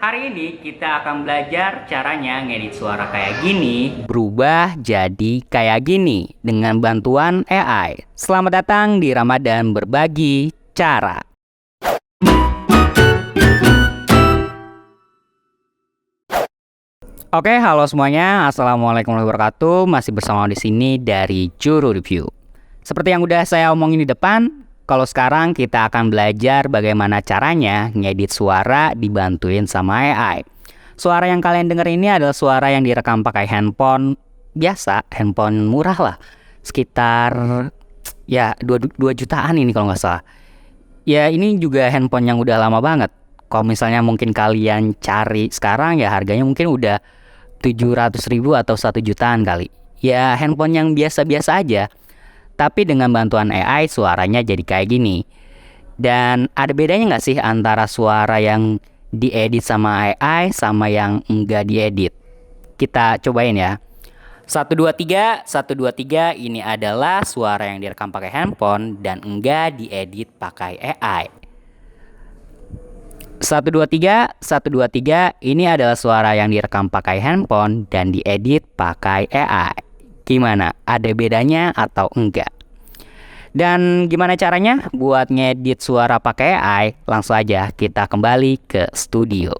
Hari ini kita akan belajar caranya ngedit suara kayak gini berubah jadi kayak gini dengan bantuan AI. Selamat datang di Ramadan Berbagi Cara. Oke, halo semuanya. Assalamualaikum warahmatullahi wabarakatuh. Masih bersama di sini dari Juru Review. Seperti yang udah saya omongin di depan, kalau sekarang kita akan belajar bagaimana caranya ngedit suara dibantuin sama AI. Suara yang kalian denger ini adalah suara yang direkam pakai handphone biasa, handphone murah lah. Sekitar ya 2 jutaan ini kalau nggak salah. Ya ini juga handphone yang udah lama banget. Kalau misalnya mungkin kalian cari sekarang ya harganya mungkin udah 700.000 atau 1 jutaan kali. Ya handphone yang biasa-biasa aja. Tapi dengan bantuan AI suaranya jadi kayak gini. Dan ada bedanya nggak sih antara suara yang diedit sama AI sama yang enggak diedit? Kita cobain ya. 1, 2, 3, 1, 2, 3 ini adalah suara yang direkam pakai handphone dan enggak diedit pakai AI. 1, 2, 3, 1, 2, 3 ini adalah suara yang direkam pakai handphone dan diedit pakai AI. Gimana? Ada bedanya atau enggak? Dan gimana caranya buat ngedit suara pakai AI? Langsung aja kita kembali ke studio.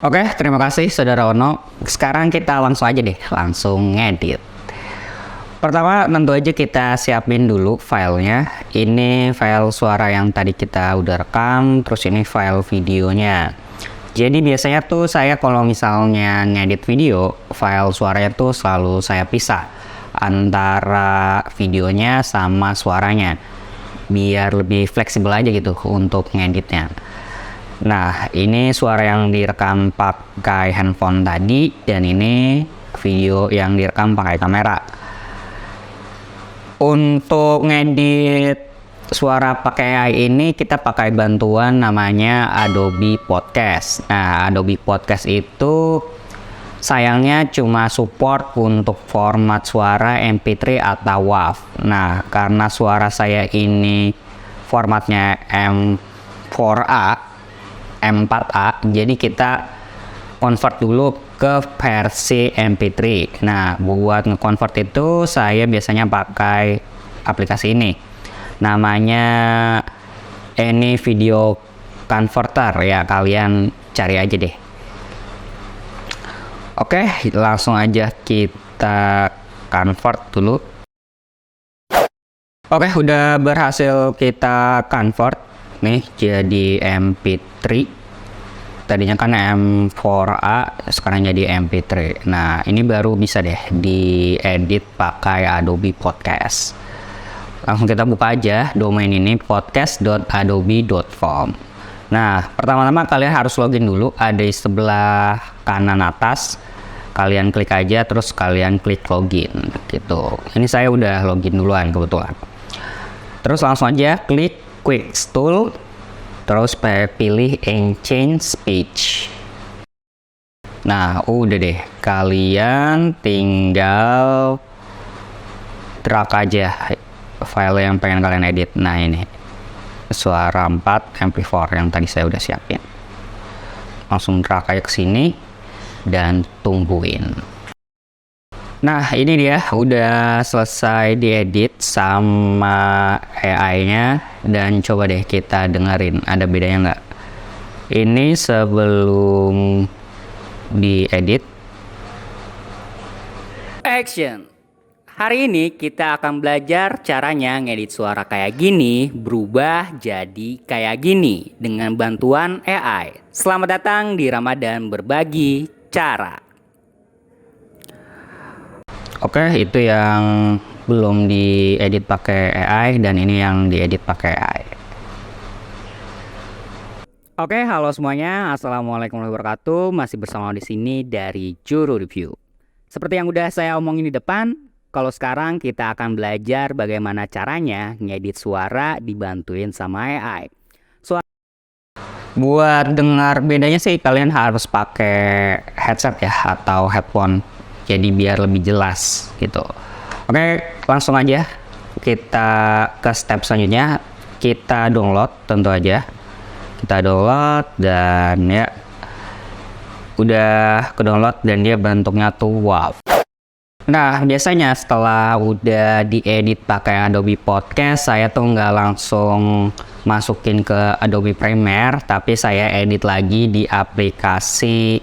Oke, terima kasih Saudara Ono. Sekarang kita langsung aja deh, langsung ngedit. Pertama tentu aja kita siapin dulu filenya. Ini file suara yang tadi kita udah rekam, terus ini file videonya. Jadi biasanya tuh saya kalau misalnya ngedit video, file suaranya tuh selalu saya pisah antara videonya sama suaranya, biar lebih fleksibel aja gitu untuk ngeditnya. Nah, ini suara yang direkam pakai handphone tadi, dan ini video yang direkam pakai kamera. Untuk ngedit suara pakai AI ini kita pakai bantuan namanya Adobe Podcast. Nah, Adobe Podcast itu sayangnya cuma support untuk format suara MP3 atau WAV. Nah, karena suara saya ini formatnya M4A, M4A, jadi kita convert dulu ke versi MP3. Nah, buat nge-convert itu saya biasanya pakai aplikasi ini. Namanya Any Video Converter ya, kalian cari aja deh. Oke, langsung aja kita convert dulu. Oke, udah berhasil kita convert nih jadi MP3. Tadinya kan M4A, sekarang jadi MP3. Nah, ini baru bisa deh diedit pakai Adobe Podcast. Langsung kita buka aja domain ini, podcast.adobe.com. Nah, pertama-tama kalian harus login dulu, ada di sebelah kanan atas. Kalian klik aja, terus kalian klik login gitu. Ini saya udah login duluan kebetulan. Terus langsung aja klik Quick Tool, terus pilih Change Speech. Nah, udah deh, kalian tinggal drag aja file yang pengen kalian edit. Nah, ini suara 4 MP4 yang tadi saya udah siapin. Langsung drag aja ke sini dan tungguin. Nah, ini dia udah selesai diedit sama AI-nya, dan coba deh kita dengerin ada bedanya nggak. Ini sebelum diedit. Action. Hari ini kita akan belajar caranya ngedit suara kayak gini berubah jadi kayak gini dengan bantuan AI. Selamat datang di Ramadan Berbagi Cara. Oke, itu yang belum diedit pakai AI, dan ini yang diedit pakai AI. Oke, halo semuanya. Assalamualaikum warahmatullahi wabarakatuh. Masih bersama di sini dari Juru Review. Seperti yang udah saya omongin di depan, kalau sekarang kita akan belajar bagaimana caranya ngedit suara dibantuin sama AI. Buat dengar bedanya sih kalian harus pakai headset ya atau headphone. Jadi biar lebih jelas gitu. Oke, langsung aja kita ke step selanjutnya. Kita download tentu aja. Kita download dan ya udah ke-download dan dia bentuknya tuh wow. Nah, biasanya setelah udah diedit pakai Adobe Podcast, saya tuh nggak langsung masukin ke Adobe Premiere, tapi saya edit lagi di aplikasi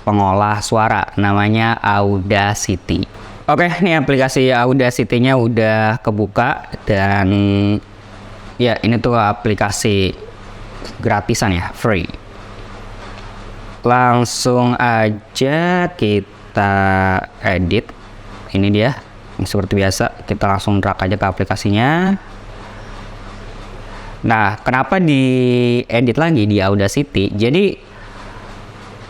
pengolah suara namanya Audacity. Oke, ini aplikasi Audacity-nya udah kebuka dan ya ini tuh aplikasi gratisan ya, free. Langsung aja kita edit. Ini dia, seperti biasa kita langsung drag aja ke aplikasinya. Nah, kenapa diedit lagi di Audacity? Jadi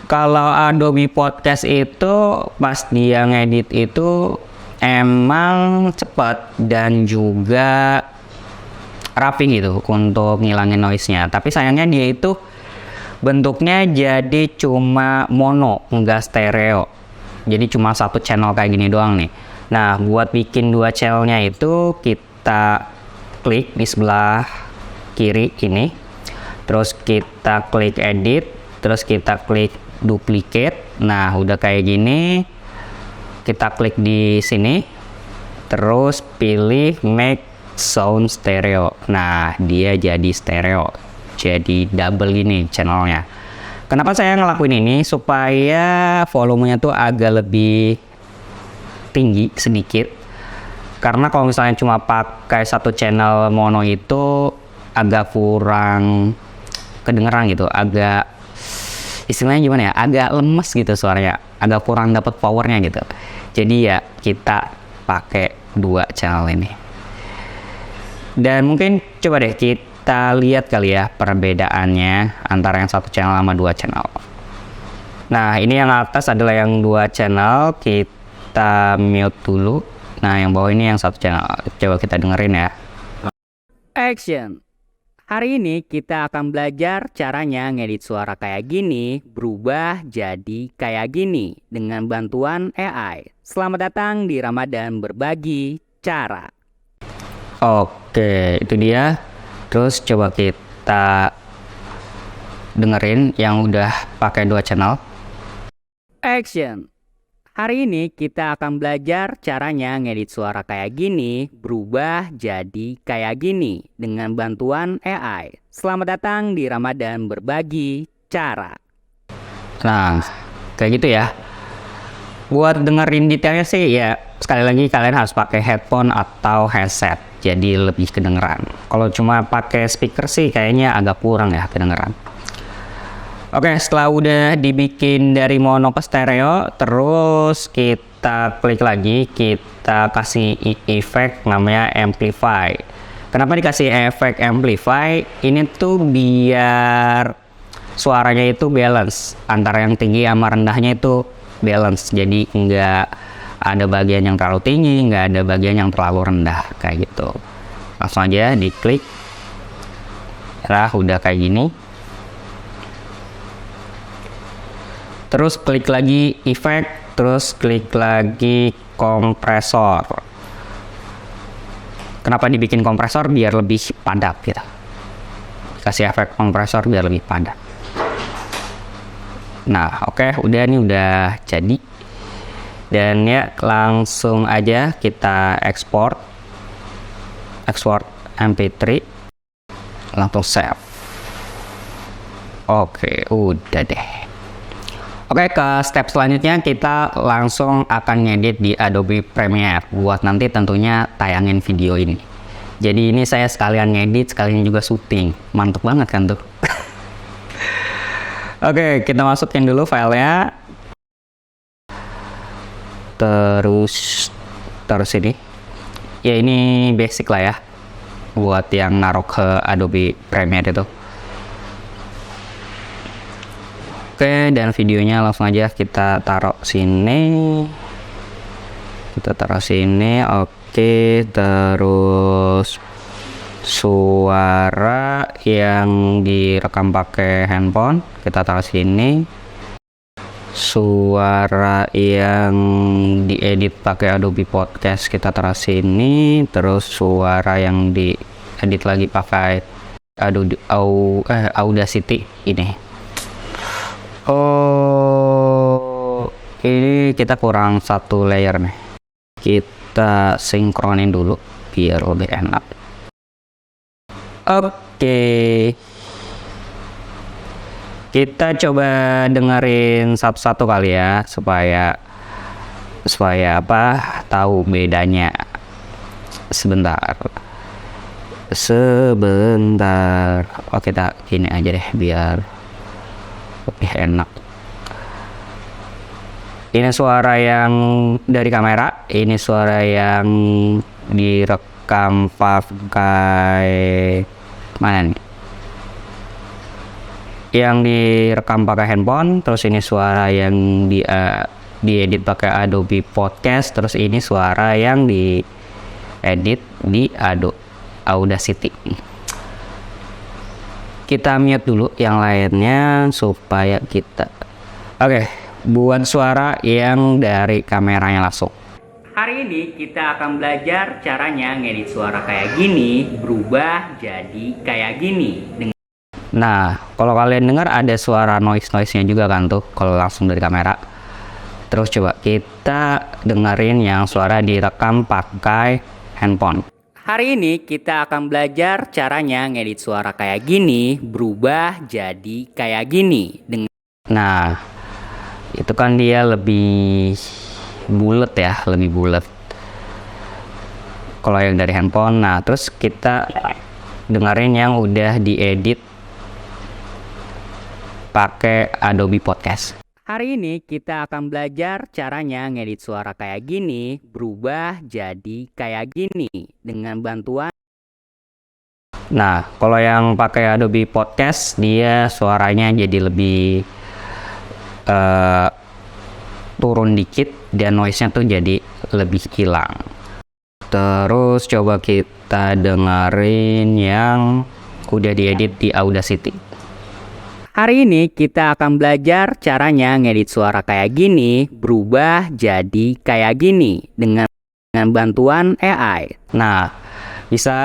kalau Adobe Podcast itu pas dia ngedit itu emang cepat dan juga rapi gitu untuk ngilangin noise-nya. Tapi sayangnya dia itu bentuknya jadi cuma mono, enggak stereo. Jadi cuma satu channel kayak gini doang nih. Nah, buat bikin dua channelnya itu kita klik di sebelah kiri ini. Terus kita klik edit, terus kita klik duplicate. Nah, udah kayak gini. Kita klik di sini. Terus pilih make sound stereo. Nah, dia jadi stereo. Jadi double gini channelnya. Kenapa saya ngelakuin ini? Supaya volumenya tuh agak lebih tinggi sedikit. Karena kalau misalnya cuma pakai satu channel mono itu agak kurang kedengeran gitu. Agak, istilahnya gimana ya? Agak lemes gitu suaranya. Agak kurang dapat powernya gitu. Jadi ya kita pakai dua channel ini. Dan mungkin coba deh kita lihat kali ya perbedaannya antara yang satu channel sama dua channel. Nah, ini yang atas adalah yang dua channel, kita mute dulu. Nah, yang bawah ini yang satu channel. Coba kita dengerin ya. Action. Hari ini kita akan belajar caranya ngedit suara kayak gini berubah jadi kayak gini dengan bantuan AI. Selamat datang di Ramadan Berbagi Cara. Oke, itu dia. Terus coba kita dengerin yang udah pakai dua channel. Action. Hari ini kita akan belajar caranya ngedit suara kayak gini berubah jadi kayak gini dengan bantuan AI. Selamat datang di Ramadan Berbagi Cara. Nah, kayak gitu ya. Buat dengerin detailnya sih ya sekali lagi kalian harus pakai headphone atau headset. Jadi lebih kedengeran. Kalau cuma pakai speaker sih kayaknya agak kurang ya kedengeran. Oke, setelah udah dibikin dari mono ke stereo, terus kita klik lagi, kita kasih efek namanya amplify. Kenapa dikasih efek amplify? Ini tuh biar suaranya itu balance antara yang tinggi sama rendahnya itu balance. Jadi enggak ada bagian yang terlalu tinggi, nggak ada bagian yang terlalu rendah kayak gitu. Langsung aja diklik. Nah, udah kayak gini. Terus klik lagi efek, terus klik lagi kompresor. Kenapa dibikin kompresor? Biar lebih padat gitu. Kasih efek kompresor biar lebih padat. Nah, oke, udah nih udah jadi. Dan ya langsung aja kita ekspor MP3, langsung save. Oke, udah deh. Oke, ke step selanjutnya kita langsung akan ngedit di Adobe Premiere buat nanti tentunya tayangin video ini. Jadi ini saya sekalian ngedit, sekalian juga syuting. Mantap banget kan tuh. Oke, kita masukin dulu filenya. Terus ini ya ini basic lah ya buat yang naruh ke Adobe Premiere itu. Oke, dan videonya langsung aja kita taruh sini. Oke, terus suara yang direkam pakai handphone kita taruh sini. Suara yang diedit pakai Adobe Podcast kita taruh sini. Terus suara yang diedit lagi pakai Audacity ini. kita kurang satu layer nih. Kita sinkronin dulu biar lebih enak. Oke. Kita coba dengerin satu-satu kali ya supaya tahu bedanya. Sebentar. Oke, kita gini aja deh biar lebih enak. Ini suara yang dari kamera, ini suara yang direkam pakai mana nih? Yang direkam pakai handphone, terus ini suara yang diedit pakai Adobe Podcast, terus ini suara yang diedit di Audacity. Kita mute dulu yang lainnya supaya kita buat suara yang dari kameranya langsung. Hari ini kita akan belajar caranya ngedit suara kayak gini berubah jadi kayak gini. Nah, kalau kalian dengar ada suara noise-nya juga kan tuh kalau langsung dari kamera. Terus coba kita dengerin yang suara direkam pakai handphone. Hari ini kita akan belajar caranya ngedit suara kayak gini berubah jadi kayak gini. Nah, itu kan dia lebih bulat ya, lebih bulat. Kalau yang dari handphone, nah terus kita dengerin yang udah diedit pakai Adobe Podcast. Hari ini kita akan belajar caranya ngedit suara kayak gini berubah jadi kayak gini dengan bantuan. Nah, kalau yang pakai Adobe Podcast dia suaranya jadi lebih turun dikit dan noise-nya tuh jadi lebih hilang. Terus coba kita dengerin yang udah diedit di Audacity. Hari ini kita akan belajar caranya ngedit suara kayak gini berubah jadi kayak gini dengan bantuan AI. Nah, bisa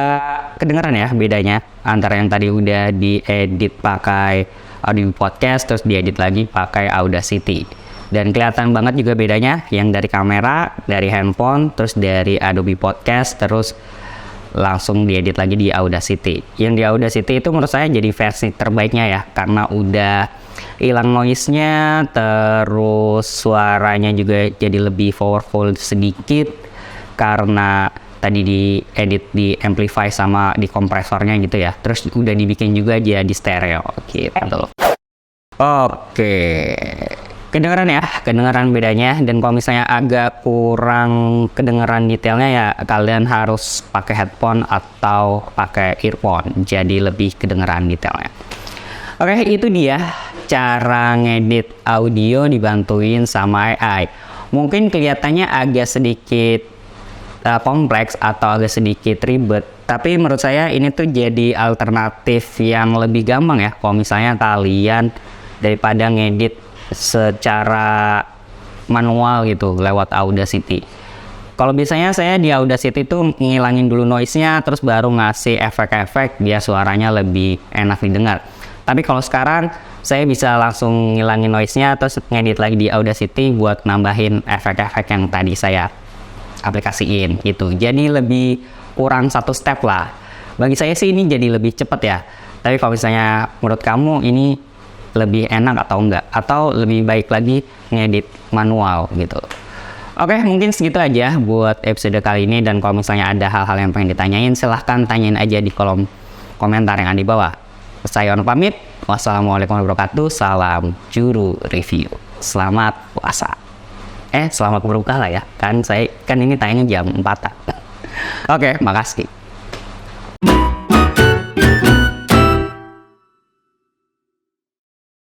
kedengaran ya bedanya antara yang tadi udah diedit pakai Adobe Podcast terus diedit lagi pakai Audacity. Dan kelihatan banget juga bedanya yang dari kamera, dari handphone, terus dari Adobe Podcast, terus langsung diedit lagi di Audacity. Yang di Audacity itu menurut saya jadi versi terbaiknya ya, karena udah hilang noise-nya, terus suaranya juga jadi lebih powerful sedikit karena tadi diedit di amplify sama di kompresornya gitu ya. Terus udah dibikin juga jadi stereo gitu. Oke. Kedengaran bedanya, dan kalau misalnya agak kurang kedengaran detailnya ya kalian harus pakai headphone atau pakai earphone jadi lebih kedengaran detailnya. Oke, itu dia cara ngedit audio dibantuin sama AI. Mungkin kelihatannya agak sedikit kompleks atau agak sedikit ribet, tapi menurut saya ini tuh jadi alternatif yang lebih gampang ya kalau misalnya kalian daripada ngedit secara manual gitu lewat Audacity. Kalau biasanya saya di Audacity tuh ngilangin dulu noise-nya terus baru ngasih efek-efek biar suaranya lebih enak didengar. Tapi kalau sekarang saya bisa langsung ngilangin noise-nya terus ngedit lagi di Audacity buat nambahin efek-efek yang tadi saya aplikasiin gitu. Jadi lebih kurang satu step lah. Bagi saya sih ini jadi lebih cepet ya. Tapi kalau misalnya menurut kamu ini lebih enak atau enggak, atau lebih baik lagi ngedit manual gitu. Oke, mungkin segitu aja buat episode kali ini, dan kalau misalnya ada hal-hal yang pengen ditanyain silahkan tanyain aja di kolom komentar yang ada di bawah. Saya pamit, wassalamualaikum warahmatullahi wabarakatuh, salam Juru Review, selamat puasa, selamat berbuka lah ya, kan ini tayangnya jam 4. Oke, makasih.